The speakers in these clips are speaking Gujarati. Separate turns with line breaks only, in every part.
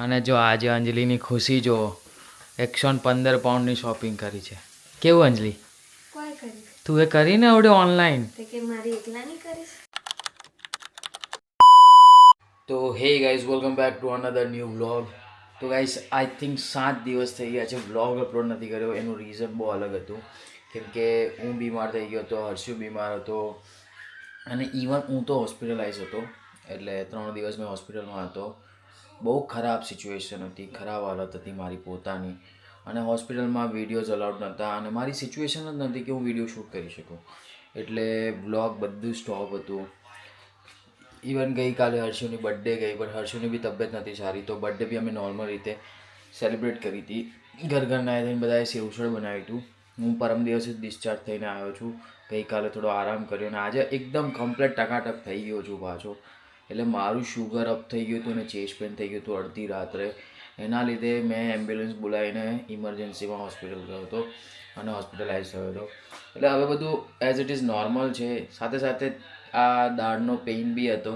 અને જો આજે અંજલિની ખુશી જો 115 પાઉન્ડની શોપિંગ કરી છે. કેવું અંજલિ?
કોઈ કરી
તું એ કરીને આવડે ઓનલાઈન?
તે કે મારી એકલાની કરીશ.
તો hey guys, welcome back to another new vlog. તો ગાઈઝ, આઈ થિંક 7 દિવસ થઈ ગયા છે વ્લોગ અપલોડ નથી કર્યો. એનું રીઝન બહુ અલગ હતું, કેમ કે હું બીમાર થઈ ગયો હતો, હર્ષુ બીમાર હતો અને ઇવન હું તો હોસ્પિટલાઇઝ હતો. એટલે 3 દિવસ મેં હોસ્પિટલમાં હતો. બહુ ખરાબ સિચ્યુએશન હતી, ખરાબ હાલત હતી મારી પોતાની. અને હોસ્પિટલમાં વિડીયોઝ અલાઉડ નહોતા અને મારી સિચ્યુએશન જ નથી કે હું વિડીયો શૂટ કરી શકું. એટલે વ્લોગ બધું સ્ટોપ હતું. ઇવન ગઈકાલે હર્ષુની બર્થડે ગઈ, પણ હર્ષુની બી તબિયત નથી સારી, તો બર્થડે બી અમે નોર્મલ રીતે સેલિબ્રેટ કરી હતી. ઘરના થઈને બધાએ સેવસળ બનાવ્યું હતું. હું પરમ દિવસે ડિસ્ચાર્જ થઈને આવ્યો છું. ગઈકાલે થોડો આરામ કર્યો અને આજે એકદમ કમ્પ્લેટ ટકાટક થઈ ગયો છું પાછો. એટલે મારું શુગર અપ થઈ ગયું હતું અને ચેસ્ટ પેન થઈ ગયું હતું અડધી રાત્રે. એના લીધે મેં એમ્બ્યુલન્સ બોલાવીને ઇમરજન્સીમાં હોસ્પિટલ ગયો હતો અને હોસ્પિટલાઇઝ થયો હતો. એટલે હવે બધું એઝ ઇટ ઇઝ નોર્મલ છે. સાથે સાથે આ દાઢનો પેઇન બી હતો,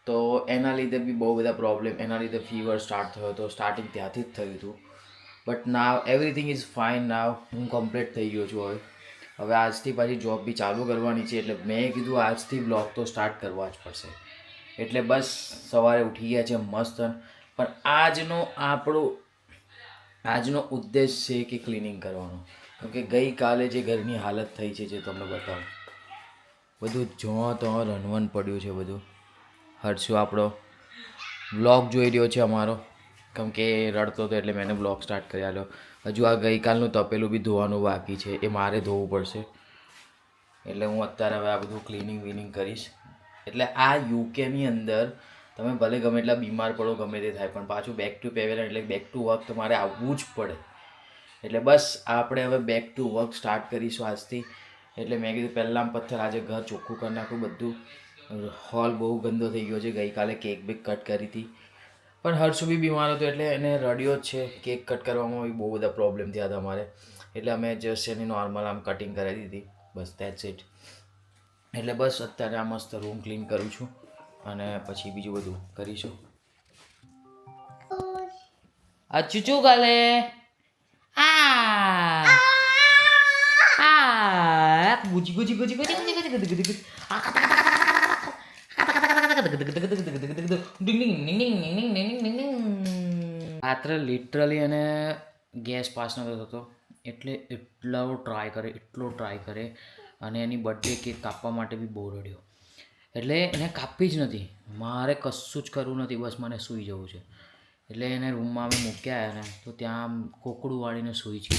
તો એના લીધે બી બહુ બધા પ્રોબ્લેમ, એના લીધે ફીવર સ્ટાર્ટ થયો હતો. સ્ટાર્ટિંગ ત્યાંથી જ થયું હતું. But now everything is fine. Now હું કમ્પ્લીટ થઈ ગયો છું. હવે આજથી પાછી જોબ બી ચાલુ કરવાની છે, એટલે મેં કીધું આજથી બ્લોગ તો સ્ટાર્ટ કરવા જ પડશે. એટલે બસ સવારે ઉઠી ગયા છે મસ્ત. પણ આજનો ઉદ્દેશ છે કે ક્લિનિંગ કરવાનો. કેમ કે ગઈકાલે જે ઘરની હાલત થઈ છે, જે તમને બતાવું, બધું જો તો રનવન પડ્યું છે બધું. હર્ષુ આપણો બ્લોગ જોઈ રહ્યો છે અમારો, કેમ કે એ રડતો હતો એટલે મેં બ્લોગ સ્ટાર્ટ કરી આપ્યો. હજુ આ ગઈકાલનું તપેલું બી ધોવાનું બાકી છે, એ મારે ધોવું પડશે. એટલે હું અત્યારે હવે આ બધું ક્લિનિંગ વિનિંગ કરીશ. એટલે આ યુકેની અંદર તમે ભલે ગમે એટલા બીમાર પડો, ગમે તે થાય, પણ પાછું બેક ટુ પેવેલન એટલે બેક ટુ વર્ક તમારે આવવું જ પડે. એટલે બસ આપણે હવે બેક ટુ વર્ક સ્ટાર્ટ કરીશું આજથી. એટલે મેં કીધું પહેલાં પથ્થર આજે ઘર ચોખ્ખું કરી નાખું બધું. હોલ બહુ ગંદો થઈ ગયો છે. ગઈકાલે કેક બેક કટ કરી હતી, પણ હર્ષ બી બીમાર હતો એટલે એને રડ્યો જ છે. કેક કટ કરવામાં બી બહુ બધા પ્રોબ્લેમ થયા હતા અમારે. એટલે અમે જસ્ટ એની નોર્મલ આમ કટિંગ કરાવી દીધી, બસ દેટ્સ ઇટ. એટલે બસ અત્યારે આ મસ્ત રૂમ ક્લીન કરું છું અને પછી બીજું બધું કરીશું. આ ચૂચુ ગાલે આ આ ગુજી ગુજી ગુજી ગુજી ગુજી ગુજી ગુજી ગુજી ગુજી રાત્રે લિટરલી અને ગેસ પાસ નતો થતો, એટલે એટલો ટ્રાય કરે અને એની બર્થડે કેક કાપવા માટે બી બહુ રડ્યો. એટલે એને કાપવી જ નથી, મારે કશું જ કરવું નથી, બસ મને સૂઈ જવું છે. એટલે એને રૂમમાં અમે મૂક્યા ને તો ત્યાં આમ કોકડું વાળીને સૂઈ છે.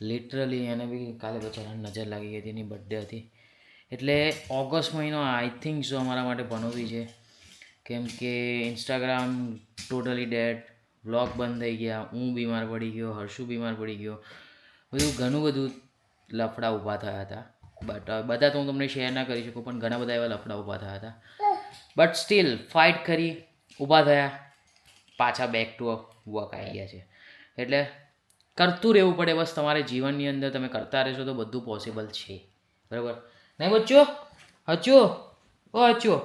લિટરલી એને બી કાલે બચારાને નજર લાગી ગઈ હતી, એની બર્થડે હતી. એટલે ઓગસ્ટ મહિનો આઈ થિંક સો અમારા માટે ભણોવી છે, કેમ કે ઇન્સ્ટાગ્રામ ટોટલી ડેડ, વ્લોગ બંધ થઈ ગયા, હું બીમાર પડી ગયો, હર્ષુ બીમાર પડી ગયો, ઘણું બધું લફડા ઊભા થયા હતા. બટ બધા તો હું તમને શેર ના કરી શકું, પણ ઘણા બધા એવા લફડા ઊભા થયા હતા. બટ સ્ટીલ ફાઇટ કરી, ઊભા થયા, પાછા બેક ટુ વર્ક આવી ગયા છે. એટલે કરતું રહેવું પડે બસ. તમારે જીવનની અંદર તમે કરતા રહેશો તો બધું પોસિબલ છે, બરાબર નહીં બચ્ચો? હચો ઓ હચો.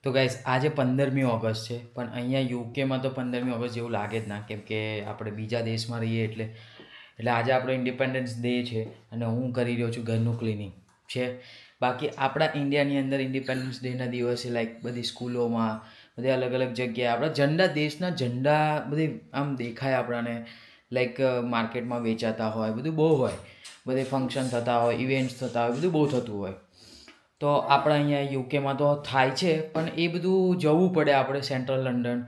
તો ગાઈઝ, આજે 15મી ઓગસ્ટ છે, પણ અહીંયા યુકેમાં તો 15મી ઓગસ્ટ જેવું લાગે જ ના, કેમ કે આપણે બીજા દેશમાં રહીએ એટલે આજે આપણો ઇન્ડિપેન્ડન્સ ડે છે અને હું કરી રહ્યો છું ઘરનું ક્લિનિંગ છે. બાકી આપણા ઇન્ડિયાની અંદર ઇન્ડિપેન્ડન્સ ડેના દિવસે લાઈક બધી સ્કૂલોમાં, બધી અલગ અલગ જગ્યાએ આપણા ઝંડા, દેશના ઝંડા બધી આમ દેખાય આપણાને. લાઈક માર્કેટમાં વેચાતા હોય, બધું બહુ હોય, બધે ફંક્શન થતા હોય, ઇવેન્ટ્સ થતા હોય, બધું બહુ થતું હોય. તો આપણા અહીંયા યુકેમાં તો થાય છે, પણ એ બધું જવું પડે આપણે સેન્ટ્રલ લંડન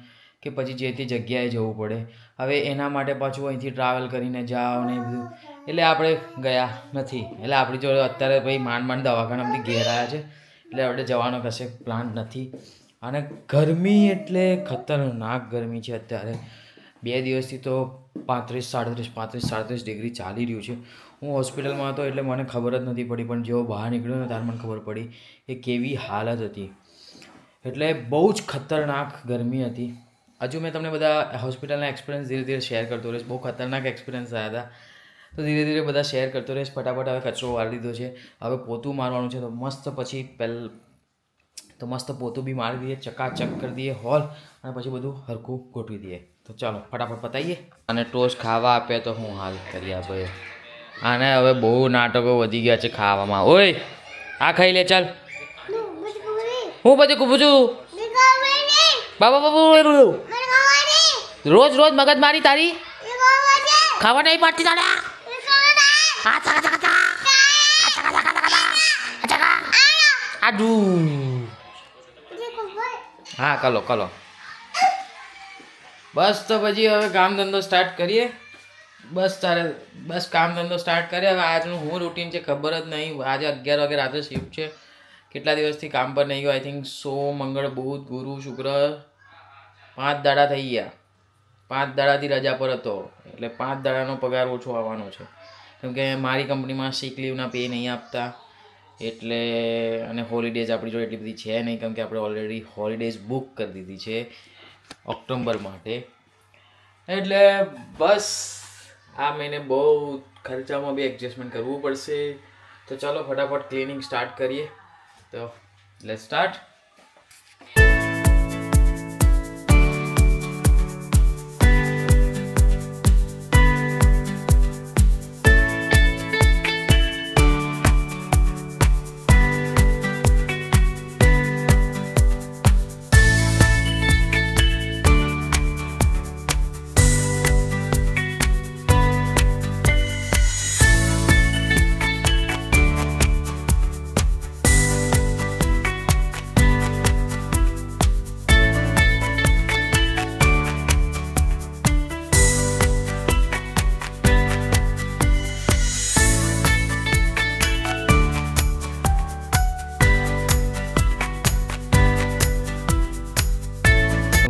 કે પછી જે તે જગ્યાએ જવું પડે. હવે એના માટે પાછું અહીંથી ટ્રાવેલ કરીને જાઓ ને એ બધું, એટલે આપણે ગયા નથી. એટલે આપણી જોડે અત્યારે ભાઈ માંડ દવાખાનામાંથી ઘેર આવ્યા છે, એટલે આપણે જવાનો કશે પ્લાન નથી. અને ગરમી એટલે ખતરનાક ગરમી છે અત્યારે. 2 દિવસથી તો 35 ડિગ્રી ચાલી રહ્યું છે. હું હોસ્પિટલમાં હતો એટલે મને ખબર જ નથી પડી, પણ જેવો બહાર નીકળ્યો ને ત્યારે મને ખબર પડી કે કેવી હાલત હતી. એટલે બહુ જ ખતરનાક ગરમી હતી. હજુ મેં તમને બધા હોસ્પિટલના એક્સપિરિયન્સ ધીરે ધીરે શેર કરતો રહીશ. બહુ ખતરનાક એક્સપિરિયન્સ થયા હતા, તો ધીરે ધીરે બધા શેર કરતો રહીશ. ફટાફટ હવે કચરો વાળી દીધો છે, હવે પોતું મારવાનું છે, તો મસ્ત પછી તો મસ્ત પોતું બી મારી દઈએ, ચકાચક કરી દઈએ હોલ, અને પછી બધું હરખું ગોઠવી દઈએ. તો ચાલો ફટાફટ પતાવીએ. અને ટોસ્ટ ખાવા આપે તો હું હાલ કરી આપે. આને હવે બહુ નાટકો વધી ગયા છે ખાવામાં. ઓય આ ખાઈ લે ચાલ. હું પછી કૂપું છું બાબા બાબુ. રોજ રોજ મગજ મારી તારી ખાવા નહીં પાડતી તારે. આડુ હા કલો કલો. બસ તો પછી હવે કામ ધંધો સ્ટાર્ટ કરીએ. બસ કામ ધંધો સ્ટાર્ટ કરીએ. હવે આજનું શું રૂટીન છે ખબર જ નહીં. આજે 11 વાગે રાત્રે શિફ્ટ છે. કેટલા દિવસથી કામ પર નહીં ગયો. આઈ થિંક સોમ, મંગળ, બુધ, ગુરુ, શુક્ર 5 દાડા થઈ ગયા. 5 દાડાથી રજા પર હતો, એટલે 5 દાડાનો પગાર ઓછો આવવાનો છે. કેમ કે મારી કંપનીમાં સિક લીવના પે નહીં આપતા, એટલે અને હોલિડેઝ આપણી જોડે એટલી બધી છે નહીં, કેમ કે આપણે ઓલરેડી હોલિડેઝ બુક કરી દીધી છે ઓક્ટોબર માટે. એટલે બસ આ મહિને બહુ ખર્ચામાં બી એડજસ્ટમેન્ટ કરવું પડશે. તો ચાલો ફટાફટ ક્લિનિંગ સ્ટાર્ટ કરીએ. તો લેટ્સ સ્ટાર્ટ.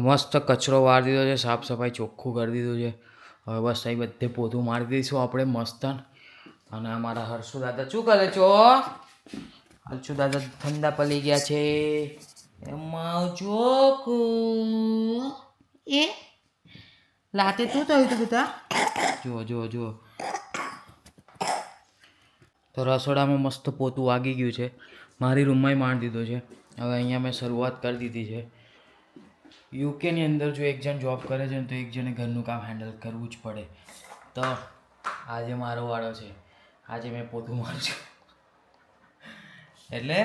મસ્ત કચરો વાળી દીધો છે, સાફ સફાઈ ચોખ્ખું કરી દીધું છે. હવે બસ અહીં બધે પોતું મારી દઈશું આપણે મસ્ત. અને અમારા હર્ષુ દાદા શું કરે છો? હર્ષુ દાદા ઠંડા પડી ગયા છે. એમાં ચોખ્ખું એ લાતે શું થયું તું બેટા? જુઓ જુઓ જુઓ. તો રસોડામાં મસ્ત પોતું વાગી ગયું છે. મારી રૂમમાંય માંડી દીધો છે. હવે અહીંયા મેં શરૂઆત કરી દીધી છે. યુકેની અંદર જો એક જણ જોબ કરે છે ને તો એક જણે ઘરનું કામ હેન્ડલ કરવું જ પડે. તો આજે મારો વાળો છે. આજે મેં પોતું મારું છું. એટલે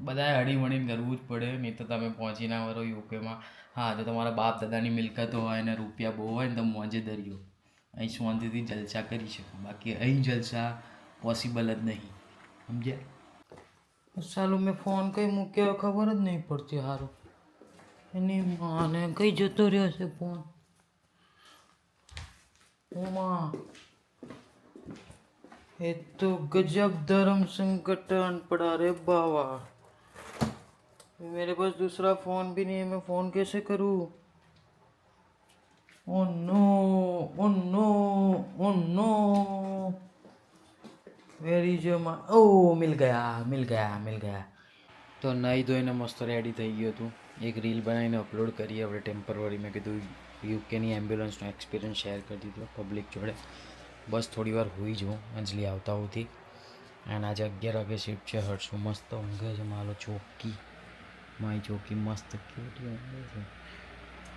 બધાએ હળીમળીને કરવું જ પડે, નહીં તો તમે પહોંચી ના વરો યુકેમાં. હા, તો તમારા બાપ દાદાની મિલકત હોય અને રૂપિયા બહુ હોય ને તો મોજે દરિયો અહીં શાંતિથી જલસા કરી શકો. બાકી અહીં જલસા પોસિબલ જ નહીં, સમજ્યા? સાલું મેં ફોન કઈ મૂક્યો ખબર જ નહીં પડતી. સારું એની માને કઈ જતો રહ્યો છે ફોન. ઓમાં એ તો गजब धर्म संकट आन पड़ा रे बाबा. मेरे पास दूसरा फोन भी नहीं है, मैं फोन कैसे करूं? Oh no oh no oh no. Where is my oh मिल गया. તો નહીં ધોઈને મસ્ત રેડી થઈ ગયો હતું. એક રીલ બનાવીને અપલોડ કરી. આપણે ટેમ્પરરી મેં કીધું યુકેની એમ્બ્યુલન્સનો એક્સપિરિયન્સ શેર કરી દીધો પબ્લિક જોડે. બસ થોડી વાર હોઈ જાઉં અંજલિ આવતા હોતી. અને આજે 11 વાગે શિફ્ટ છે. હર્ષુ મસ્ત ઊંઘે છે. મારી ચોકી મસ્ત કેટી ઊંઘે છે.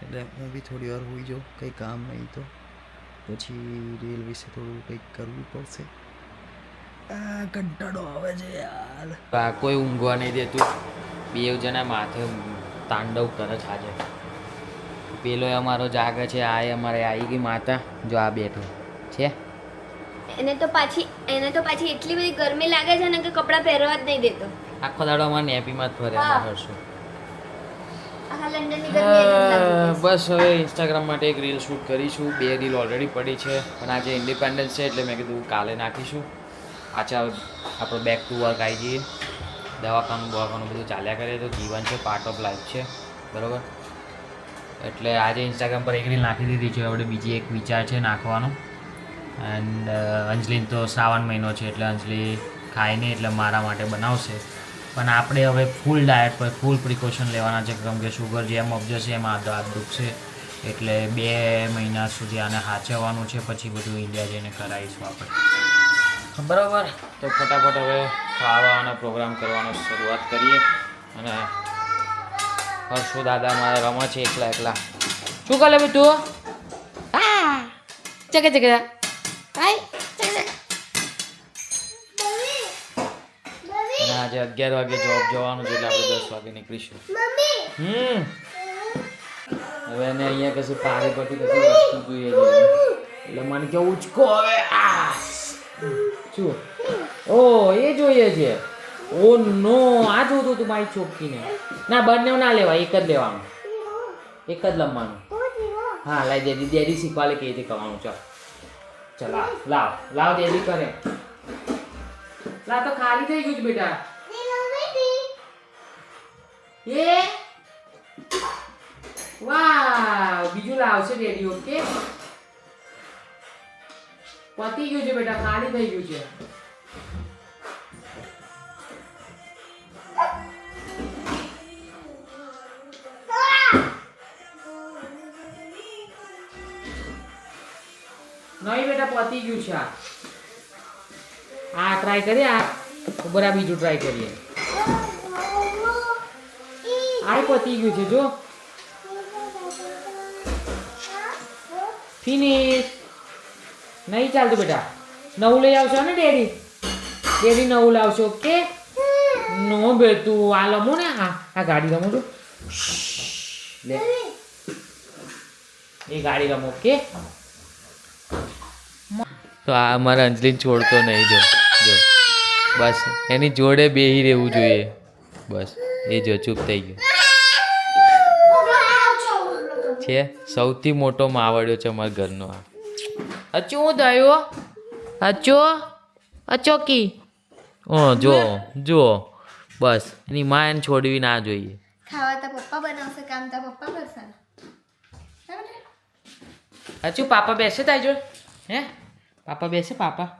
એટલે હું બી થોડી વાર હોઈ જાઉં. કંઈ કામ નહીં તો પછી રીલ વિશે થોડું કંઈક કરવું પડશે. કંટાળો આવે છે યાર. આ કોઈ ઊંઘવા નહીં દેતું. બે જણા માથે તાંડવ કરે છે આજે. પેલો અમારો જાગે છે. આ અમારે આવી ગઈ માતા. જો આ બેઠો છે.
એને તો પાછી એટલી બધી ગરમી લાગે છે ને કે કપડાં પહેરવા જ નહીં દેતો.
આખો દાડો અમારે નેપીમાં જ ફરે. હર્ષુ
આખા લંડનની ગરમી એને જ લાગે છે.
બસ હવે ઇન્સ્ટાગ્રામ માટે એક રીલ શૂટ કરીશું. 2 રીલ ઓલરેડી પડી છે, પણ આજે ઇન્ડિપેન્ડન્સ છે એટલે મેં કીધું કાલે નાખીશું. પાછા આપણો બેક ટુ વર્ક આવી જઈએ. દવાખાનું બધું ચાલ્યા કરે તો જીવન છે, પાર્ટ ઓફ લાઈફ છે, બરાબર. એટલે આજે ઇન્સ્ટાગ્રામ પર એક રીલ નાખી દીધી છે. હવે બીજી એક વિચાર છે નાખવાનો. એન્ડ અંજલિને તો શ્રાવણ મહિનો છે એટલે અંજલિ ખાય નહીં, એટલે મારા માટે બનાવશે. પણ આપણે હવે ફૂલ ડાયટ પર ફૂલ પ્રિકોશન લેવાના છે, કેમ કે શુગર જેમ અપજશે એમ હાથ દુખશે. એટલે 2 મહિના સુધી આને હાચવવાનું છે. પછી બધું ઇન્ડિયા જઈને કરાવીશું આપણે, બરાબર. તો ફટાફટ હવે ખાવાના પ્રોગ્રામ કરવાનો શરૂઆત કરીએ. અને હર્ષો દાદા મારા રમે છે એકલા એકલા. શું કરે બેટું? હા ચકે ચકે હાય ચકે. અને આજે 11 વાગે જોબ જવાનું છે એટલે આપણે 10 વાગે નીકળીશું. હવે એને અહીંયા કશું પારે પરથી કશું વસ્તુ જોઈએ છે એટલે મને કે ઉચકો હવે. શું? ઓ એ જોઈએ છે. ઓ નો આ જોતું તું મારી ચોખ્ખીને. ના બંને ના લેવા, એક જ લેવાનું, એક જ લમવાનું. હા લાઈ દેદી, દેદી શીખવાડે કે રીતે કરવાનું. ચાલ ચાલ લાવ લાવ દેદી કરે. લા તો ખાલી થઈ ગયું છે બેટા. એ વાવ, બીજું લાવશે ડેડી. ઓકે પતી ગયું છે બેટા, ખાલી થઈ ગયું છે. નહીં બેટા પતી ગયું છે. આ ટ્રાય કરીએ. આ ઉપર આ બીજું ટ્રાય કરીએ. આ પતી ગયું છે જો. ફિનિશ. નહીં ચાલતું બેટા. નવું લઈ આવશો ને ડેડી? ડેડી નવું લાવશો. ઓકે નો બેટું આ રમો ને. આ ગાડી રમો છો લે. એ ગાડી રમો. ઓકે તો આ અમારા અંજલિને છોડતો નહીં. જો જો બસ એની જોડે બેહી રહેવું જોઈએ. બસ એ જો ચૂપ થઈ ગયો છે. સૌથી મોટો માવડ્યો છે અમારા ઘરનો આ. અચો હું થયો? અચો અચોકી. જો જો બસ એની માં એને છોડવી ના જોઈએ.
ખાવા તો પપ્પા બનાવશે, કામ તો પપ્પા કરશે.
અચુ પાપા બેસે તારી જોડે? હે પાપા બેસે? પાપા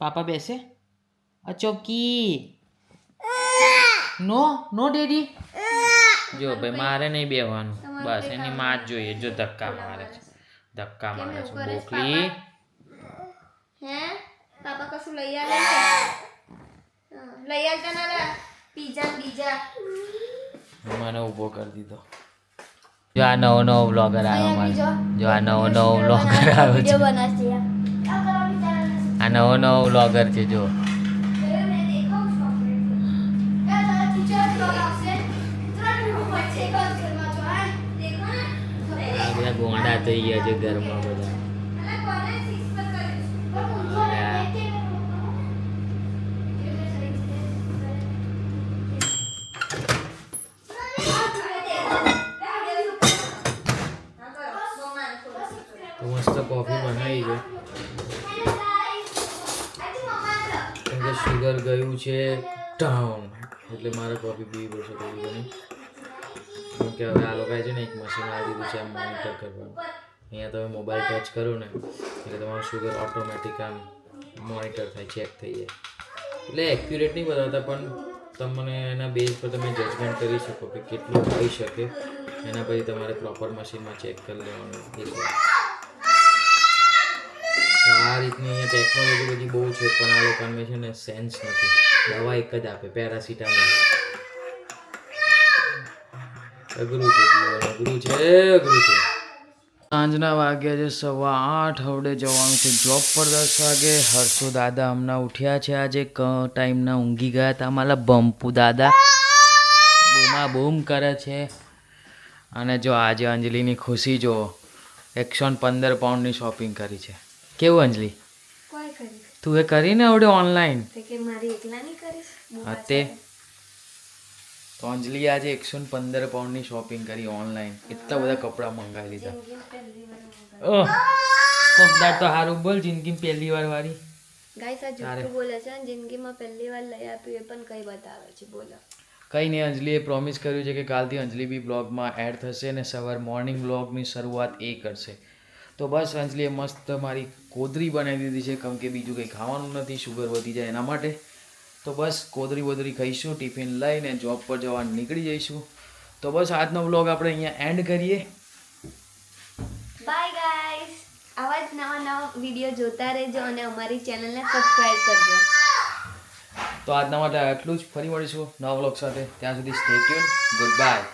પાપા બેસે? અચોકી. નો નો ડેડી. જો ભાઈ મારે નહીં બેહવાનું. બસ એની માં જ જોઈએ. જો ધક્કા મારે છે, ધક્કા મારે છે. બોકલી
હે પાપા કશું લઈ આવે છે? લઈ આવતા ના લા પીઝા બીજા.
મને ઊભો કરી દીધો. જો આ નવો નવો બ્લોગર આવ્યો મારે. જો આ નવો નવો બ્લોગર આવ્યો છે. આ નવો નવો બ્લોગર છે જો. બધા ગોંડા થઈ ગયા છે ઘરમાં બધા. મસ્ત કોફી બનાવી છે કેમ કે શુગર ગયું છે ડાઉન એટલે મારે કોફી પીવી પડશે થોડી ઘણી. કેમ કે હવે આ લોકોએ છે ને એક મશીન આવી દીધું છે આમ મોનિટર કરવાનું. અહીંયા તમે મોબાઈલ ટચ કરો ને એટલે તમારું શુગર ઓટોમેટિક આમ મોનિટર થાય, ચેક થઈ જાય. એટલે એક્યુરેટ નહીં બતાવતા પણ તમને એના બેઝ પર તમે જજમેન્ટ કરી શકો કે કેટલું હોઈ શકે. એના પછી તમારે પ્રોપર મશીનમાં ચેક કરી લેવાનું. આ રીતની અહીંયા ટેકનોલોજી બધી બહુ છે પણ આ લોકોને છે ને સેન્સ નથી. દવા એક જ આપે, પેરાસિટામોલ. અઘરું છે જીવન, અઘરું છે, અઘરું છે. સાંજના વાગ્યા છે 8:15. હવે જવાનું છે જોબ પર 10 વાગે. હર્ષો દાદા હમણાં ઉઠ્યા છે. આજે ટાઈમના ઊંઘી ગયા હતા મારા બંપુ દાદા. બૂમા બૂમ કરે છે. અને જો આજે અંજલિની ખુશી જો 115 પાઉન્ડની શોપિંગ કરી છે. કેવું અંજલિ?
કોઈ કરી
તું એ કરીને આવડે ઓનલાઈન?
કે મારી એકલાની કરીશ?
તે તો અંજલિ આજે 115 પાઉન્ડની શોપિંગ કરી ઓનલાઈન. એટલા બધા કપડાં મંગાવી લીધા. કોકદાર તો હારું બોલ, જિંદગી પહેલી વાર વાળી.
ગાઈસ આ જુઠ્ઠું બોલે છે અને જિંદગીમાં પહેલી વાર લઈ આપ્યું એ પણ કઈ બતાવે છે. બોલો.
કંઈ નહીં, અંજલિએ પ્રોમિસ કર્યું છે કે કાલથી અંજલિ બી બ્લોગમાં એડ થશે અને સવાર મોર્નિંગ બ્લોગની શરૂઆત એ કરશે. તો બસ અંજલિએ મસ્ત મારી કોદરી બનાવી દીધી છે કેમ કે બીજું કંઈ ખાવાનું નથી, શુગર વધી જાય એના માટે. તો બસ કોદરી બોદરી ખાઈશું, ટિફિન લઈને જોબ પર જવા નીકળી જઈશું. તો બસ આજનો બ્લોગ આપણે અહીંયા એન્ડ કરીએ.
Bye guys. આવા જ નવા નવા વિડીયો જોતા રહેજો અને અમારી ચેનલને સબસ્ક્રાઇબ કરજો.
તો આજના માટે આટલું જ. ફરી મળીશું નવા બ્લોગ સાથે. ત્યાં સુધી સ્ટે ટ્યુન. Good bye.